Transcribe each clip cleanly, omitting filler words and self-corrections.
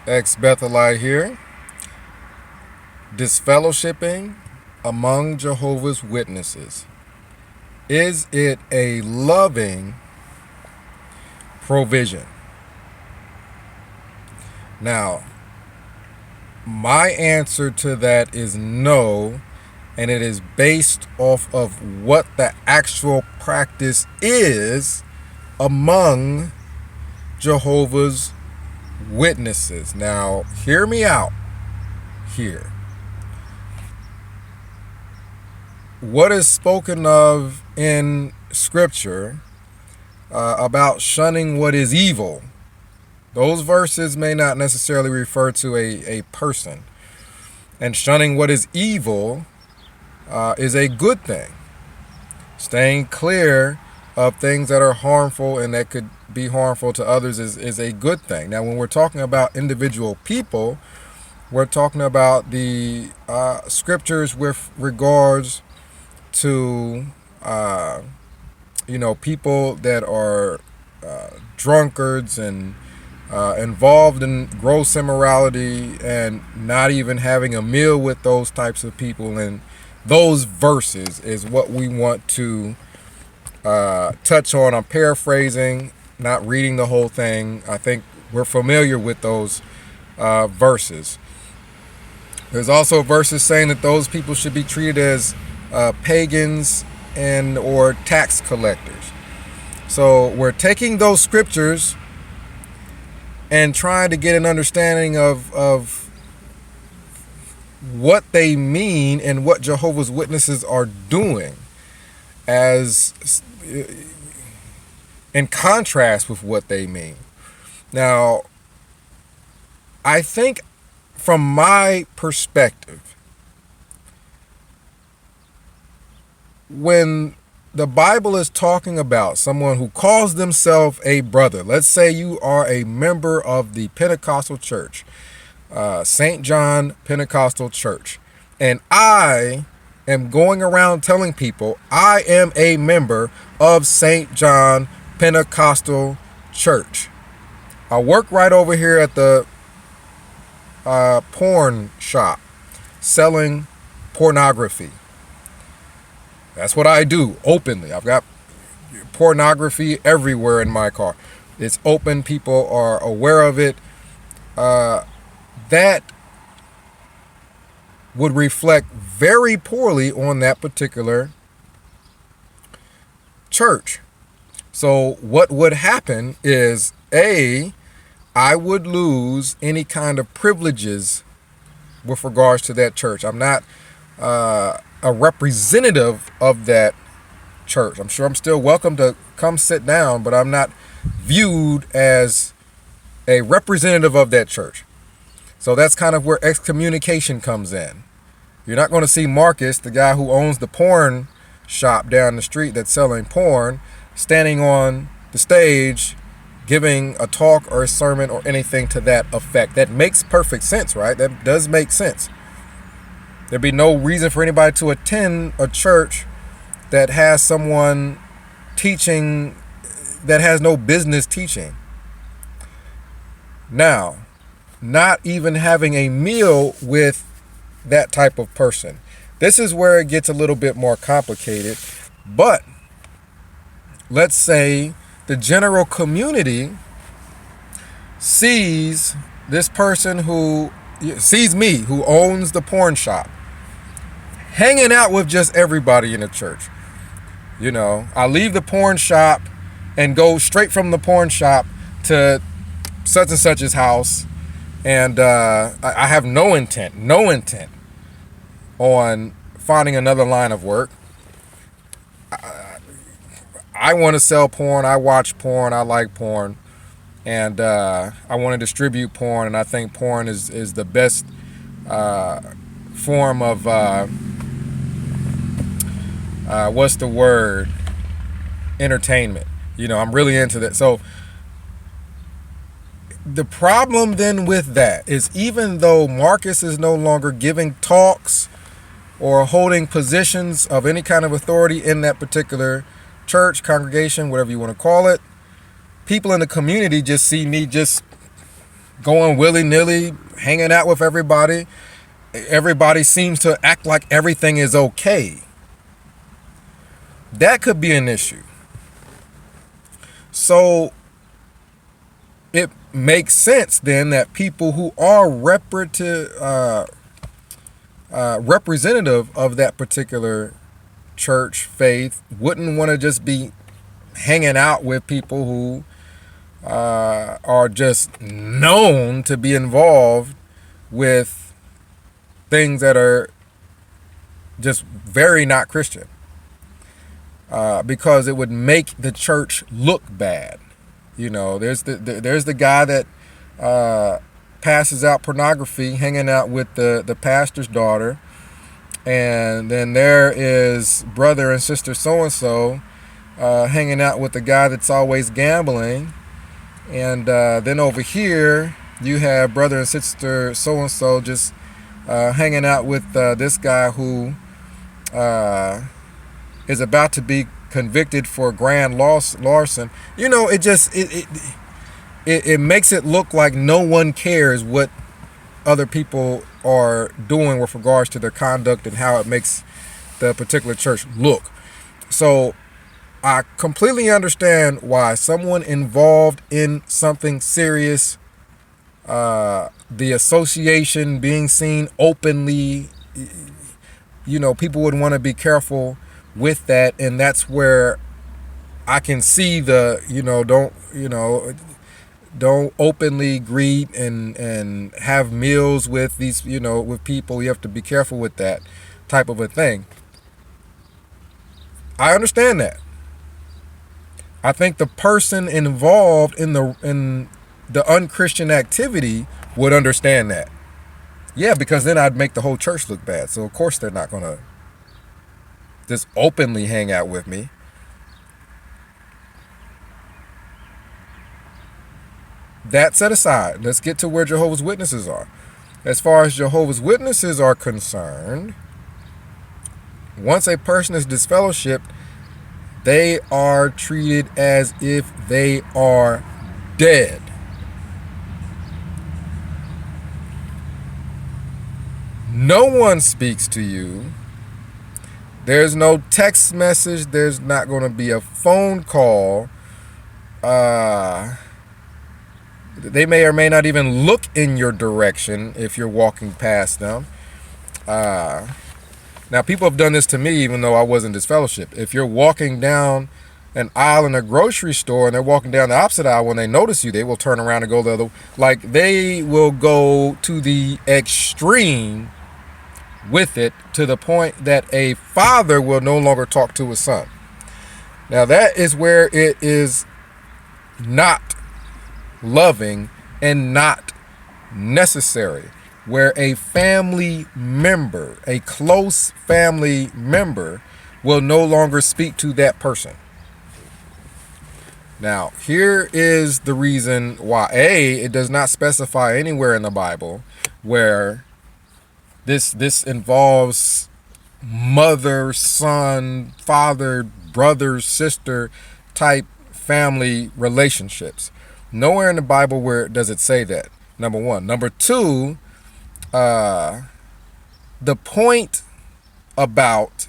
Ex-Bethelite here. Disfellowshipping among Jehovah's Witnesses. Is it a loving provision? Now, my answer to that is no, and it is based off of what the actual practice is among Jehovah's Witnesses. Now, hear me out here. What is spoken of in Scripture about shunning what is evil, those verses may not necessarily refer to a person. And shunning what is evil is a good thing. Staying clear of things that are harmful and that could be harmful to others is a good thing. Now, when we're talking about individual people, we're talking about the scriptures with regards to people that are drunkards and involved in gross immorality and not even having a meal with those types of people. And those verses is what we want to touch on. I'm paraphrasing, not reading the whole thing. I think we're familiar with those verses. There's also verses saying that those people should be treated as pagans and or tax collectors. So we're taking those scriptures and trying to get an understanding of what they mean and what Jehovah's Witnesses are doing as in contrast with what they mean. Now, I think from my perspective, when the Bible is talking about someone who calls themselves a brother, let's say you are a member of the Pentecostal Church, St. John Pentecostal Church, and I am going around telling people I am a member of St. John Pentecostal Church. I work right over here at the porn shop selling pornography. That's what I do openly. I've got pornography everywhere in my car. It's open. People are aware of it. That would reflect very poorly on that particular church. So what would happen is, I would lose any kind of privileges with regards to that church. I'm not a representative of that church. I'm sure I'm still welcome to come sit down, but I'm not viewed as a representative of that church. So that's kind of where excommunication comes in. You're not going to see Marcus, the guy who owns the porn shop down the street that's selling porn, standing on the stage giving a talk or a sermon or anything to that effect. That makes perfect sense, right? That does make sense. There'd be no reason for anybody to attend a church that has someone teaching that has no business teaching. Now, not even having a meal with that type of person. This is where it gets a little bit more complicated. But let's say the general community sees this person who sees me, who owns the porn shop, hanging out with just everybody in the church. I leave the porn shop and go straight from the porn shop to such and such's house, and I have no intent on finding another line of work. I want to sell porn. I watch porn. I like porn. And I want to distribute porn. And I think porn is the best form of, what's the word? Entertainment. I'm really into that. So the problem then with that is, even though Marcus is no longer giving talks or holding positions of any kind of authority in that particular church, congregation, whatever you want to call it, people in the community just see me just going willy-nilly, hanging out with everybody. Everybody seems to act like everything is okay. That could be an issue. So it makes sense then that people who are representative of that particular church faith wouldn't want to just be hanging out with people who are just known to be involved with things that are just very not Christian, because it would make the church look bad. You know, there's the guy that passes out pornography, hanging out with the pastor's daughter, and then there is brother and sister so and so hanging out with the guy that's always gambling, and then over here you have brother and sister so and so just hanging out with this guy who is about to be convicted for grand larceny. You know, it makes it look like no one cares what other people are doing with regards to their conduct and how it makes the particular church look. So I completely understand why someone involved in something serious, the association being seen openly, you know, people would want to be careful with that. And that's where I can see the, don't openly greet and have meals with these, with people. You have to be careful with that type of a thing. I understand that. I think the person involved in the unchristian activity would understand that. Yeah, because then I'd make the whole church look bad. So of course they're not going to just openly hang out with me. That set aside, let's get to where Jehovah's Witnesses are. As far as Jehovah's Witnesses are concerned, once a person is disfellowshipped, they are treated as if they are dead. No one speaks to you. There's no text message. There's not going to be a phone call. They may or may not even look in your direction if you're walking past them. Now, people have done this to me even though I wasn't disfellowshipped. If you're walking down an aisle in a grocery store and they're walking down the opposite aisle, when they notice you, they will turn around and go the other way. Like, they will go to the extreme with it, to the point that a father will no longer talk to his son. Now, that is where it is not loving and not necessary, where a family member, a close family member, will no longer speak to that person. Now, here is the reason why. It does not specify anywhere in the Bible where this involves mother, son, father, brother, sister type family relationships. Nowhere in the Bible where does it say that, number one. Number two, the point about,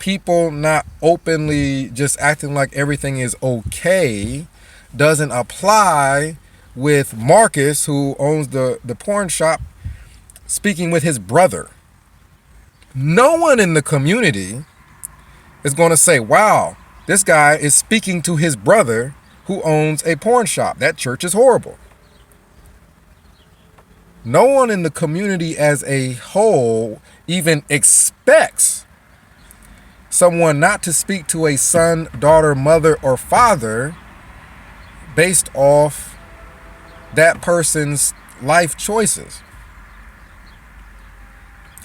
people not openly just acting like everything is okay doesn't apply with Marcus, who owns the porn shop, speaking with his brother. No one in the community is going to say, wow, this guy is speaking to his brother who owns a porn shop. That church is horrible. No one in the community as a whole even expects someone not to speak to a son, daughter, mother, or father based off that person's life choices.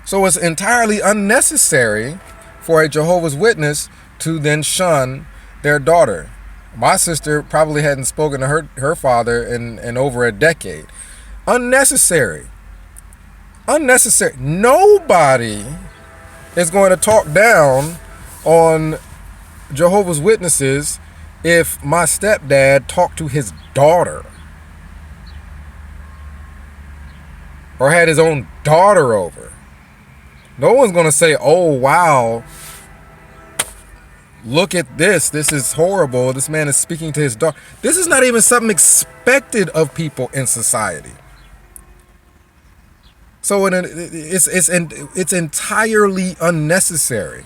So it's entirely unnecessary for a Jehovah's Witness to then shun their daughter. My sister probably hadn't spoken to her father in over a decade. Unnecessary. Nobody is going to talk down on Jehovah's Witnesses if my stepdad talked to his daughter or had his own daughter over. No one's going to say, oh, wow, look at this. This is horrible. This man is speaking to his daughter. This is not even something expected of people in society. So it's entirely unnecessary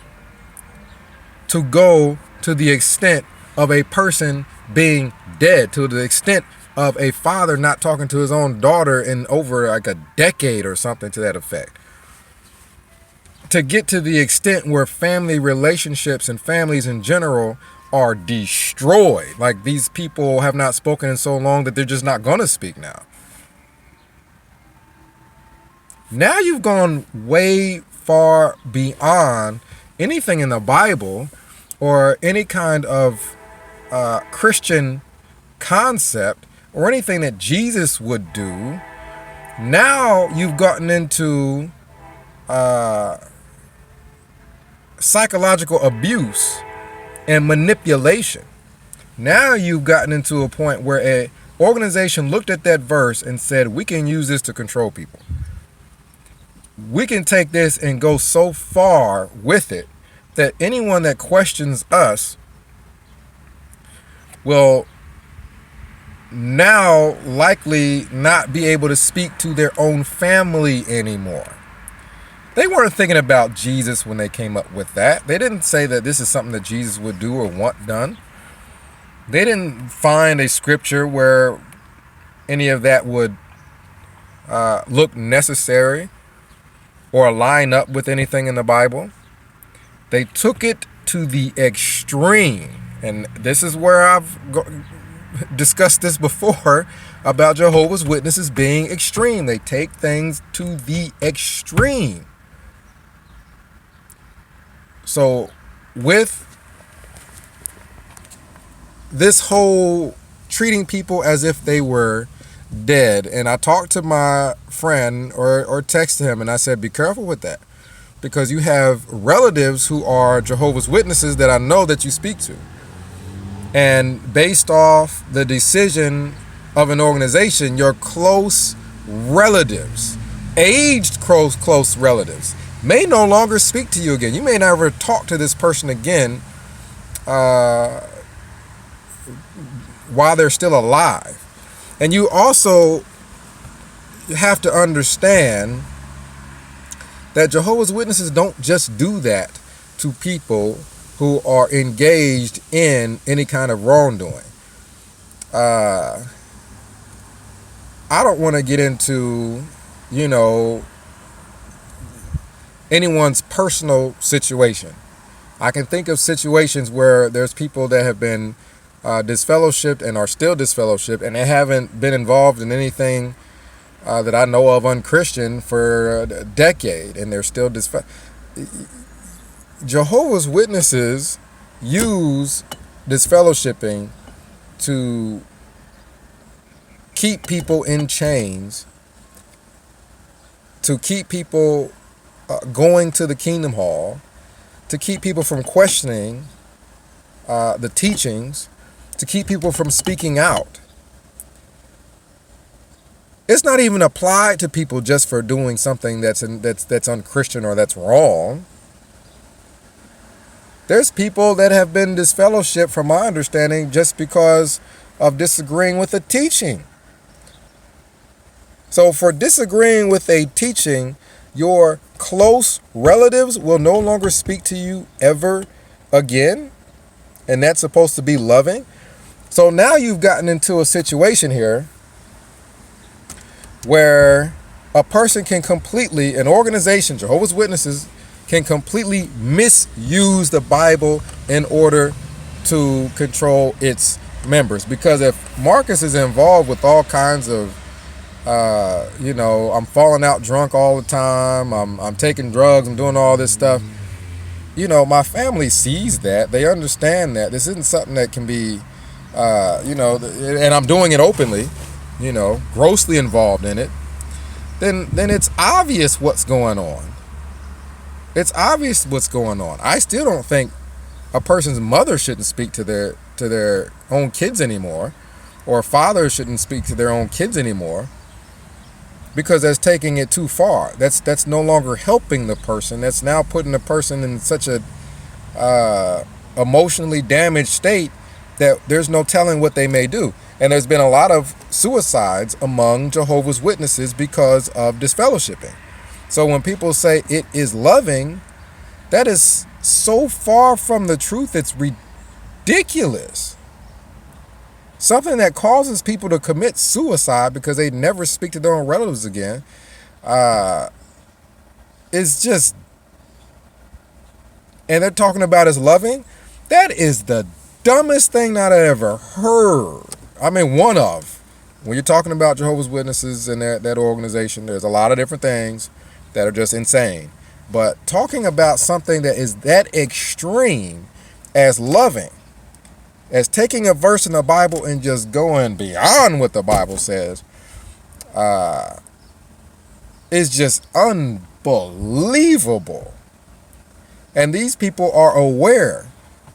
to go to the extent of a person being dead, to the extent of a father not talking to his own daughter in over like a decade or something to that effect. To get to the extent where family relationships and families in general are destroyed. Like these people have not spoken in so long that they're just not going to speak now. Now you've gone way far beyond anything in the Bible or any kind of Christian concept or anything that Jesus would do. Now you've gotten into psychological abuse and manipulation. Now you've gotten into a point where an organization looked at that verse and said, we can use this to control people. We can take this and go so far with it that anyone that questions us will now likely not be able to speak to their own family anymore. They weren't thinking about Jesus when they came up with that. They didn't say that this is something that Jesus would do or want done. They didn't find a scripture where any of that would look necessary or line up with anything in the Bible. They took it to the extreme. And this is where I've discussed this before about Jehovah's Witnesses being extreme. They take things to the extreme. So with this whole treating people as if they were dead, and I talked to my friend or texted him and I said, be careful with that, because you have relatives who are Jehovah's Witnesses that I know that you speak to, and based off the decision of an organization, your close relatives, aged close relatives, may no longer speak to you again. You may never talk to this person again while they're still alive. And you also have to understand that Jehovah's Witnesses don't just do that to people who are engaged in any kind of wrongdoing. I don't want to get into, anyone's personal situation. I can think of situations where there's people that have been disfellowshipped and are still disfellowshipped, and they haven't been involved in anything that I know of unchristian for a decade, and they're still disfellowshipped. Jehovah's Witnesses use disfellowshipping to keep people in chains, to keep people going to the Kingdom Hall, to keep people from questioning the teachings, to keep people from speaking out. It's not even applied to people just for doing something that's unchristian or that's wrong. There's people that have been disfellowshipped, from my understanding, just because of disagreeing with a teaching. So for disagreeing with a teaching, your close relatives will no longer speak to you ever again. And that's supposed to be loving. So now you've gotten into a situation here where a person can completely, an organization, Jehovah's Witnesses, can completely misuse the Bible in order to control its members. Because if Marcus is involved with all kinds of, I'm falling out drunk all the time, I'm taking drugs, I'm doing all this stuff, my family sees that. They understand that this isn't something that can be, and I'm doing it openly, grossly involved in it, then it's obvious what's going on. It's obvious what's going on. I still don't think a person's mother shouldn't speak to to their own kids anymore, or fathers shouldn't speak to their own kids anymore, because that's taking it too far. That's no longer helping the person. That's now putting the person in such a emotionally damaged state that there's no telling what they may do. And there's been a lot of suicides among Jehovah's Witnesses because of disfellowshipping. So when people say it is loving, that is so far from the truth, it's ridiculous. Something that causes people to commit suicide because they never speak to their own relatives again is just, and they're talking about as loving. That is the dumbest thing that I ever heard. I mean, one of. When you're talking about Jehovah's Witnesses and that organization, there's a lot of different things that are just insane. But talking about something that is that extreme as loving, as taking a verse in the Bible and just going beyond what the Bible says, is just unbelievable. And these people are aware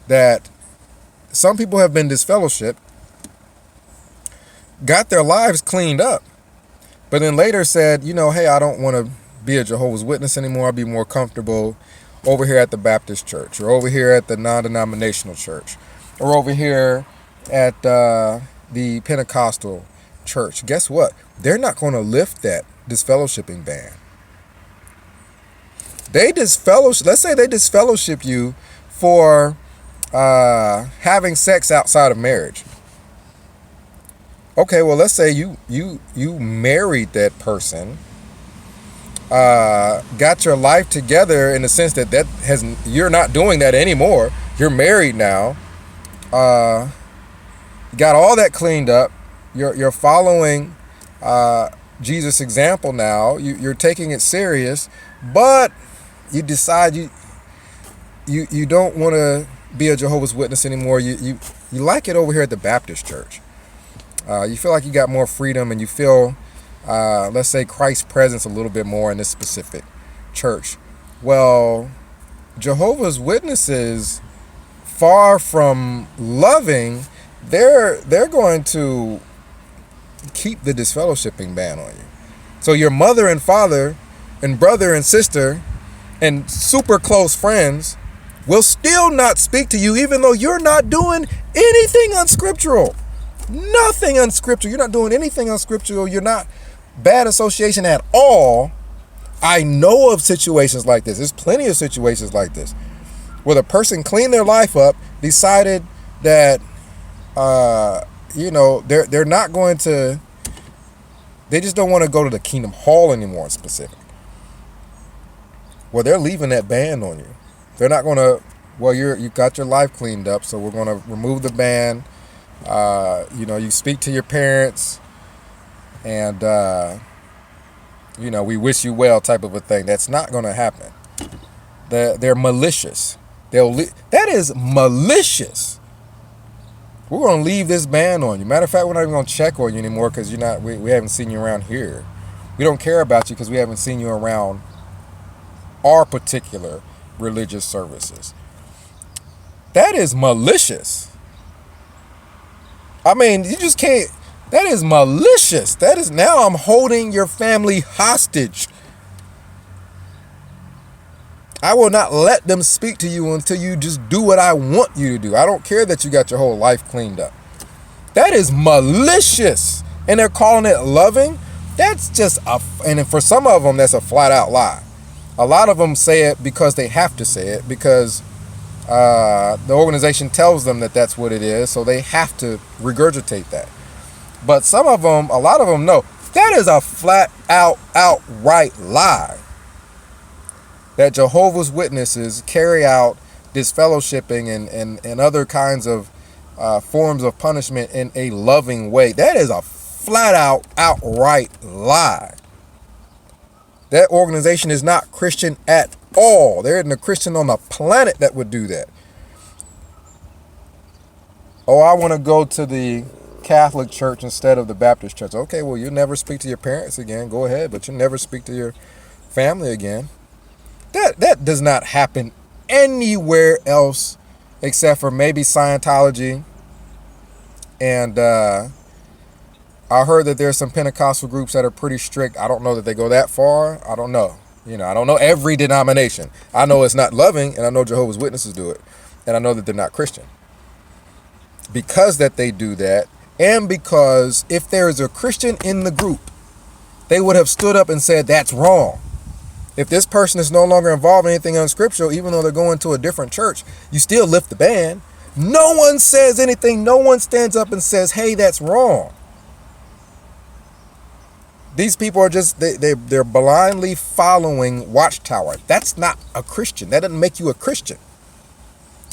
that some people have been disfellowshipped, got their lives cleaned up, but then later said, hey, I don't want to be a Jehovah's Witness anymore. I'll be more comfortable over here at the Baptist church, or over here at the non-denominational church, or over here at the Pentecostal church. Guess what? They're not going to lift that disfellowshipping ban. Let's say they disfellowship you for having sex outside of marriage. Okay, well, let's say you married that person, got your life together in the sense that you're not doing that anymore. You're married now. Got all that cleaned up. You're following Jesus' example now. You're taking it serious, but you decide you don't want to be a Jehovah's Witness anymore. You like it over here at the Baptist church. You feel like you got more freedom, and you feel, let's say, Christ's presence a little bit more in this specific church. Well, Jehovah's Witnesses, far from loving, they're going to keep the disfellowshipping ban on you. So your mother and father and brother and sister and super close friends will still not speak to you, even though you're not doing anything unscriptural. Nothing unscriptural. You're not doing anything unscriptural. You're not bad association at all. I know of situations like this. There's plenty of situations like this where the person cleaned their life up, decided that they're not going to, they just don't want to go to the Kingdom Hall anymore in specific. Well, they're leaving that ban on you. They're not going to, well, you got your life cleaned up, so we're going to remove the ban. You speak to your parents, and we wish you well type of a thing. That's not going to happen. They're malicious. That is malicious. We're going to leave this ban on you. Matter of fact, we're not even going to check on you anymore because you're not. We haven't seen you around here. We don't care about you because we haven't seen you around our particular religious services. That is malicious. I mean, you just can't. That is malicious. That is, now I'm holding your family hostage. I will not let them speak to you until you just do what I want you to do. I don't care that you got your whole life cleaned up. That is malicious. And they're calling it loving. That's just and for some of them, that's a flat out lie. A lot of them say it because they have to say it, because the organization tells them that that's what it is, so they have to regurgitate that. But some of them, a lot of them know that is a flat out, outright lie. That Jehovah's Witnesses carry out disfellowshipping and other kinds of forms of punishment in a loving way. That is a flat out, outright lie. That organization is not Christian at all. There isn't a Christian on the planet that would do that. Oh, I want to go to the Catholic Church instead of the Baptist Church. Okay, well, you'll never speak to your parents again. Go ahead, but you'll never speak to your family again. That does not happen anywhere else except for maybe Scientology And I heard that there's some Pentecostal groups that are pretty strict. I don't know that they go that far. I don't know. I don't know every denomination. I know it's not loving, and I know Jehovah's Witnesses do it. And I know that they're not Christian. Because that they do that, and because if there is a Christian in the group, they would have stood up and said, that's wrong. If this person is no longer involved in anything unscriptural, even though they're going to a different church, you still lift the ban. No one says anything. No one stands up and says, hey, that's wrong. These people are just, they're blindly following Watchtower. That's not a Christian. That doesn't make you a Christian.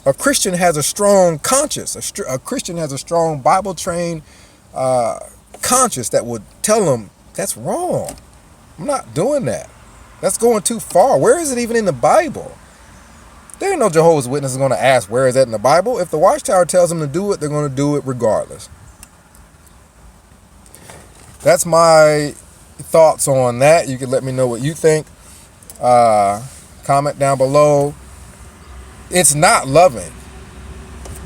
A Christian has a strong conscience. A Christian has a strong Bible-trained conscience that would tell them, that's wrong. I'm not doing that. That's going too far. Where is it even in the Bible? There ain't no Jehovah's Witnesses going to ask, where is that in the Bible? If the Watchtower tells them to do it, they're going to do it regardless. That's my thoughts on that. You can let me know what you think. Comment down below. It's not loving.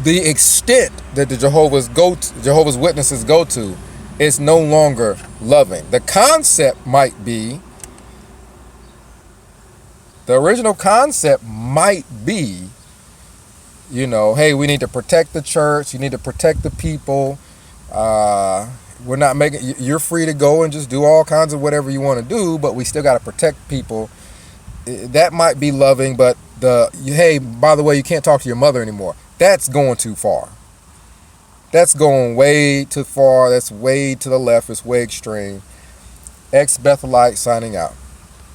The extent that the Jehovah's Witnesses go to is no longer loving. The concept might be, the original concept might be, hey, we need to protect the church. You need to protect the people. We're not making, you're free to go and just do all kinds of whatever you want to do, but we still got to protect people. That might be loving, but hey, by the way, you can't talk to your mother anymore. That's going too far. That's going way too far. That's way to the left. It's way extreme. Ex-Bethelite signing out.